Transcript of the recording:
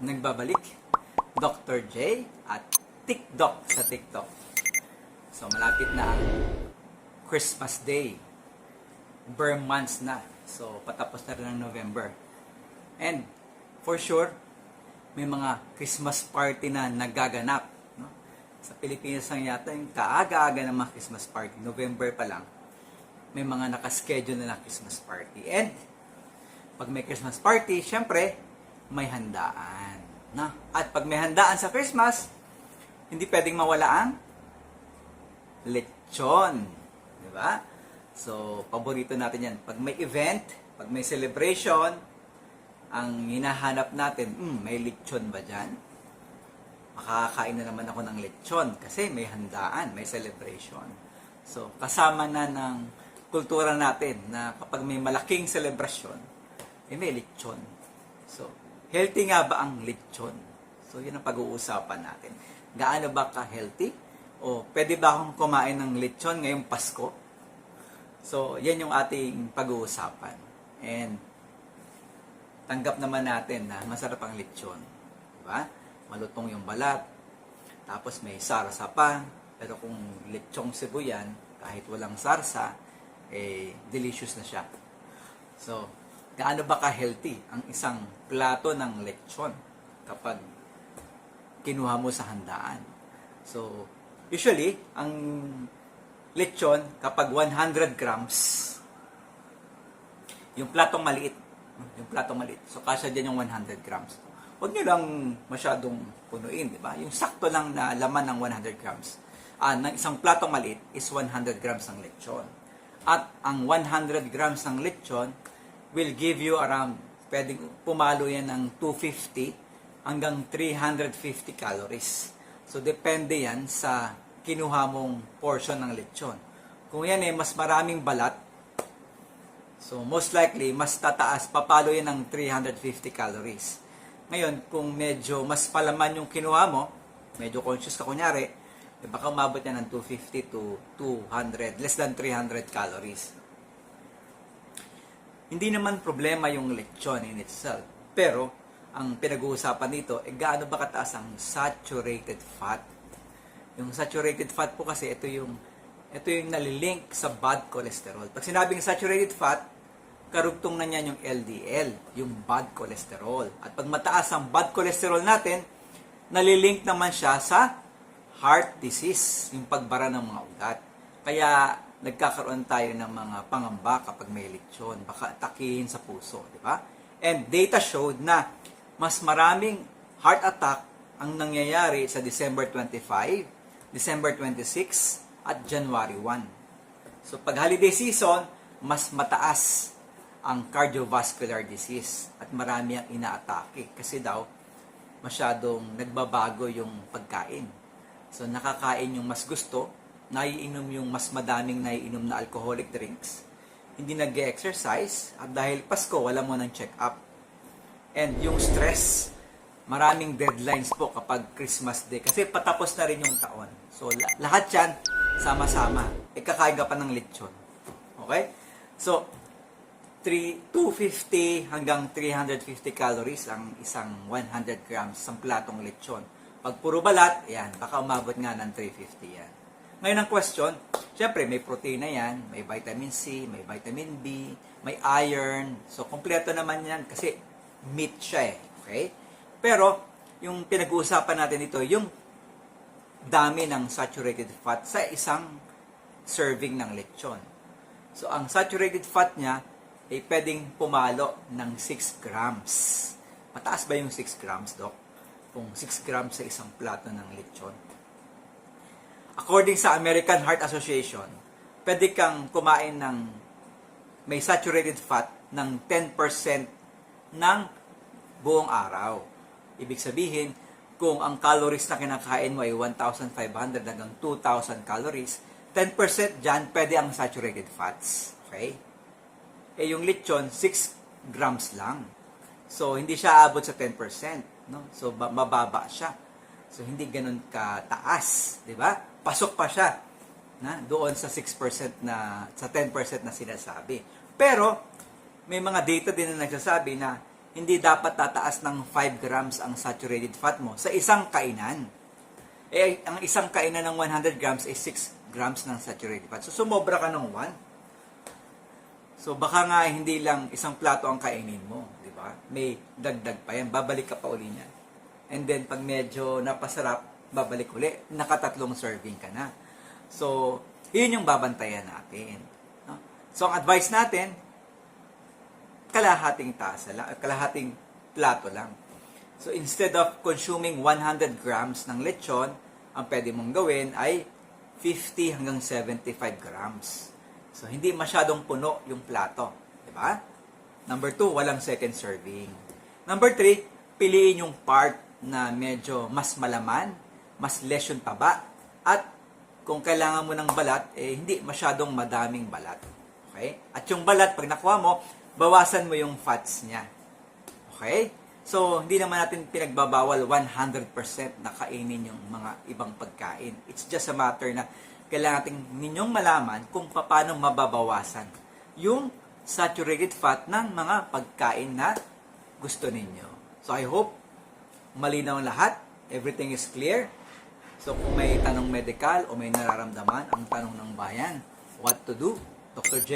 nagbabalik, Dr. J at TikTok sa TikTok. So malapit na ang Christmas Day. Bare months na. So patapos na rin ang November. And for sure, may mga Christmas party na nagaganap. No? Sa Pilipinas lang yata yung kaaga-aga ng mga Christmas party. November pa lang, may mga nakaschedule na Christmas party. And pag may Christmas party, syempre, may handaan. No? At pag may handaan sa Christmas, hindi pwedeng mawala ang lechon. Diba? So, paborito natin yan. Pag may event, pag may celebration, ang hinahanap natin, may lechon ba dyan? Makakain na naman ako ng lechon kasi may handaan, may celebration. So, kasama na ng kultura natin na kapag may malaking celebration, may lechon. So, healthy nga ba ang lechon? So, yun ang pag-uusapan natin. Gaano ba ka-healthy? O pwede ba akong kumain ng lechon ngayong Pasko? So, yan yung ating pag-uusapan. And, tanggap naman natin na masarap ang lechon. Diba? Malutong yung balat. Tapos may sarsa pa. Pero kung lechong Cebu yan, kahit walang sarsa, delicious na siya. So, gaano ba ka-healthy ang isang plato ng lechon kapag kinuha mo sa handaan? So, usually, ang lechon kapag 100 grams, yung platong maliit, so kasya dyan yung 100 grams. Huwag nyo lang masyadong punuin, di ba? Yung sakto lang na laman ng 100 grams. Ng isang platong maliit is 100 grams ng lechon. At ang 100 grams ng lechon will give you around, pwedeng pumalo yan ng 250 hanggang 350 calories. So, depende yan sa kinuha mong portion ng lechon. Kung yan mas maraming balat, so most likely, mas tataas, papalo yan ng 350 calories. Ngayon, kung medyo mas palaman yung kinuha mo, medyo conscious ka kunyari, baka umabot yan ng 250 to 200, less than 300 calories. Hindi naman problema yung lechon in itself. Pero, ang pinag-uusapan dito, gaano ba kataas ang saturated fat? Yung saturated fat po kasi, ito yung nalilink sa bad cholesterol. Pag sinabing saturated fat, karugtong na niyan yung LDL, yung bad cholesterol. At pag mataas ang bad cholesterol natin, nalilink naman siya sa heart disease, yung pagbara ng mga ugat. Kaya, nagkakaroon tayo ng mga pangamba kapag may lechon, baka atakihin sa puso, di ba? And data showed na mas maraming heart attack ang nangyayari sa December 25, December 26, at January 1. So pag holiday season, mas mataas ang cardiovascular disease at marami ang inaatake kasi daw masyadong nagbabago yung pagkain. So nakakain yung mas gusto, naiinom yung mas madaming naiinom na alcoholic drinks, hindi nag-exercise, at dahil Pasko, wala mo ng check-up. And yung stress, maraming deadlines po kapag Christmas Day, kasi patapos na rin yung taon. So, lahat yan, sama-sama. Kakain ka pa ng lechon. Okay? So, 250 hanggang 350 calories ang isang 100 grams ng platong lechon. Pag puro balat, yan, baka umabot nga ng 350 yan. Ngayon ang question, syempre may protein na yan, may vitamin C, may vitamin B, may iron. So, kompleto naman yan kasi meat siya eh. Okay? Pero, yung pinag-uusapan natin ito, yung dami ng saturated fat sa isang serving ng lechon. So, ang saturated fat niya ay pwedeng pumalo ng 6 grams. Mataas ba yung 6 grams, Doc? Kung 6 grams sa isang plato ng lechon. According sa American Heart Association, pwede kang kumain ng may saturated fat ng 10% ng buong araw. Ibig sabihin, kung ang calories na kinakain mo ay 1,500 hanggang 2,000 calories, 10% dyan pwede ang saturated fats. Okay? Yung lechon, 6 grams lang. So, hindi siya abot sa 10%. No? So, mababa siya. So, hindi ganun kataas. Diba? Pasok pa siya doon sa 6% sa 10% na sinasabi. Pero, may mga data din na nagsasabi na hindi dapat tataas ng 5 grams ang saturated fat mo sa isang kainan. Eh, ang isang kainan ng 100 grams ay 6 grams ng saturated fat. So, sumobra ka ng 1. So, baka nga hindi lang isang plato ang kainin mo, di ba? May dagdag pa yan. Babalik ka pa uli niyan. And then, pag medyo napasarap, babalik uli. Nakatatlong serving ka na. So, yun yung babantayan natin. No? So, ang advice natin, kalahating tasa lang, kalahating plato lang. So, instead of consuming 100 grams ng lechon, ang pwede mong gawin ay 50 hanggang 75 grams. So, hindi masyadong puno yung plato. Diba? Number 2, walang second serving. Number 3, piliin yung part na medyo mas malaman, mas less yung taba, at kung kailangan mo ng balat, eh, hindi masyadong madaming balat. Okay? At yung balat, pag nakuha mo, bawasan mo yung fats niya. Okay? So, hindi naman natin pinagbabawal 100% na kainin yung mga ibang pagkain. It's just a matter na kailangan natin ninyong malaman kung paano mababawasan yung saturated fat ng mga pagkain na gusto ninyo. So, I hope malinaw lahat. Everything is clear. So, kung may tanong medical o may nararamdaman, ang tanong ng bayan, what to do? Dr. J.